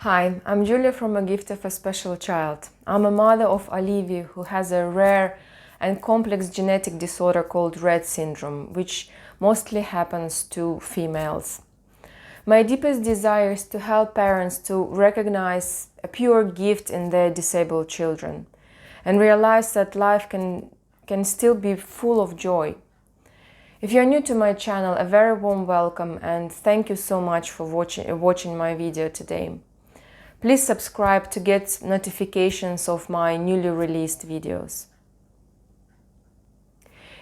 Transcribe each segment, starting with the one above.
Hi, I'm Julia from A Gift of a Special Child. I'm a mother of Olivia who has a rare and complex genetic disorder called Rett syndrome, which mostly happens to females. My deepest desire is to help parents to recognize a pure gift in their disabled children and realize that life can still be full of joy. If you're new to my channel, a very warm welcome and thank you so much for watching my video today. Please subscribe to get notifications of my newly released videos.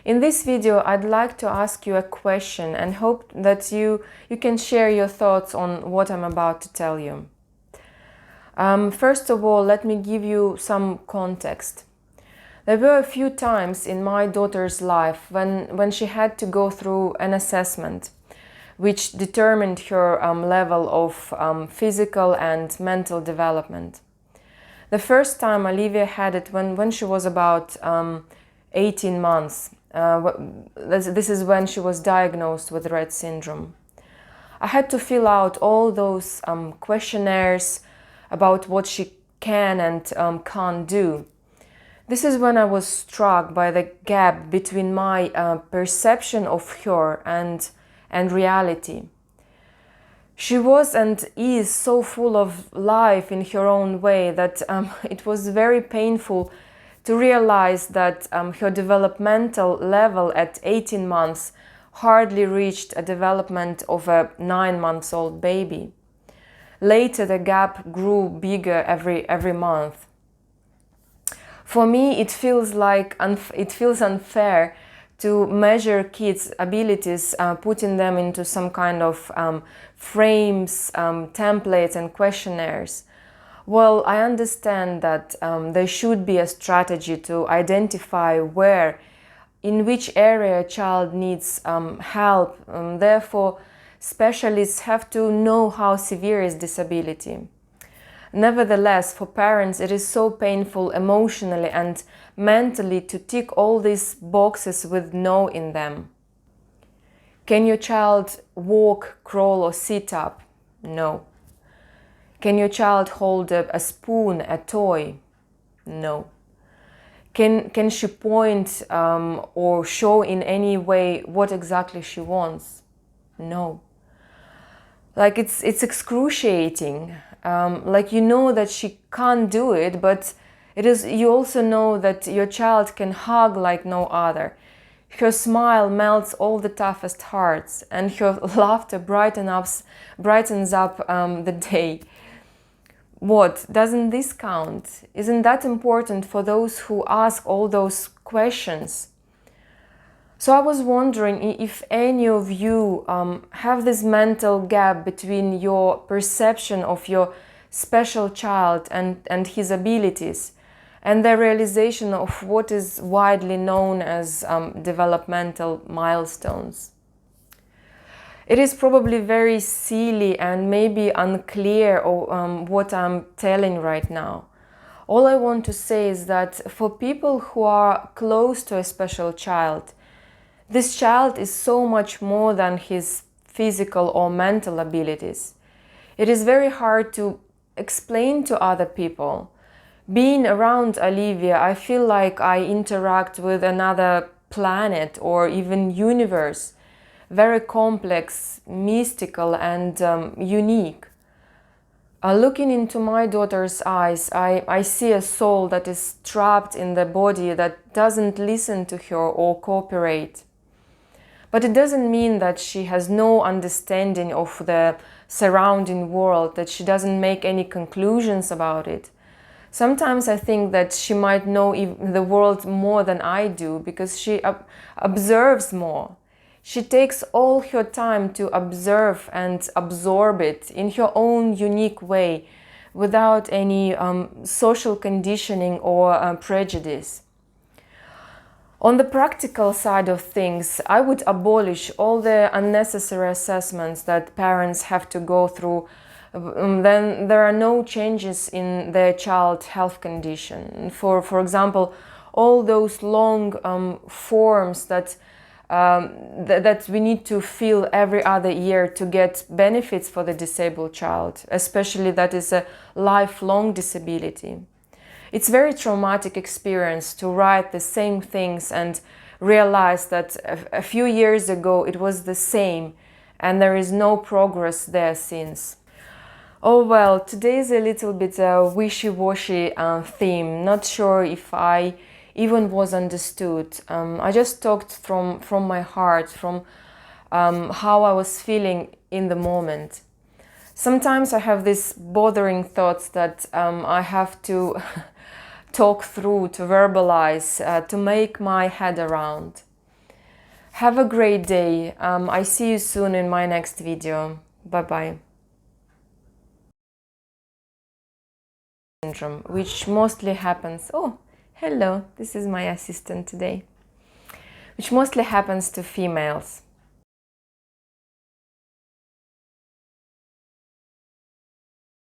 In this video, I'd like to ask you a question and hope that you can share your thoughts on what I'm about to tell you. First of all, let me give you some context. There were a few times in my daughter's life when she had to go through an assessment which determined her level of physical and mental development. The first time Olivia had it when she was about 18 months. This is when she was diagnosed with Rett syndrome. I had to fill out all those questionnaires about what she can and can't do. This is when I was struck by the gap between my perception of her and reality. She was and is so full of life in her own way that it was very painful to realize that her developmental level at 18 months hardly reached a development of a 9-month-old baby. Later, the gap grew bigger every month. For me, it feels unfair to measure kids' abilities, putting them into some kind of frames, templates and questionnaires. Well, I understand that there should be a strategy to identify in which area a child needs help. Therefore, specialists have to know how severe is disability. Nevertheless, for parents, it is so painful emotionally and mentally to tick all these boxes with no in them. Can your child walk, crawl or sit up? No. Can your child hold a spoon, a toy? No. Can she point or show in any way what exactly she wants? No. Like it's excruciating. Like you know that she can't do it, but you also know that your child can hug like no other. Her smile melts all the toughest hearts, and her laughter brightens up the day. What? Doesn't this count? Isn't that important for those who ask all those questions? So I was wondering if any of you have this mental gap between your perception of your special child and his abilities and the realization of what is widely known as developmental milestones. It is probably very silly and maybe unclear what I'm telling right now. All I want to say is that for people who are close to a special child, this child is so much more than his physical or mental abilities. It is very hard to explain to other people. Being around Olivia, I feel like I interact with another planet or even universe, very complex, mystical and unique. Looking into my daughter's eyes, I see a soul that is trapped in the body that doesn't listen to her or cooperate. But it doesn't mean that she has no understanding of the surrounding world, that she doesn't make any conclusions about it. Sometimes I think that she might know the world more than I do because she observes more. She takes all her time to observe and absorb it in her own unique way, without any social conditioning or prejudice. On the practical side of things, I would abolish all the unnecessary assessments that parents have to go through. Then there are no changes in their child's health condition. For example, all those long forms that that we need to feel every other year to get benefits for the disabled child, especially that is a lifelong disability. It's very traumatic experience to write the same things and realize that a few years ago it was the same and there is no progress there since. Oh well, today is a little bit a wishy-washy theme. Not sure if I even was understood. I just talked from my heart, from how I was feeling in the moment. Sometimes I have these bothering thoughts that I have to talk through, to verbalize, to make my head around. Have a great day. I see you soon in my next video. Bye-bye. Syndrome, which mostly happens... Oh, hello, this is my assistant today. Which mostly happens to females.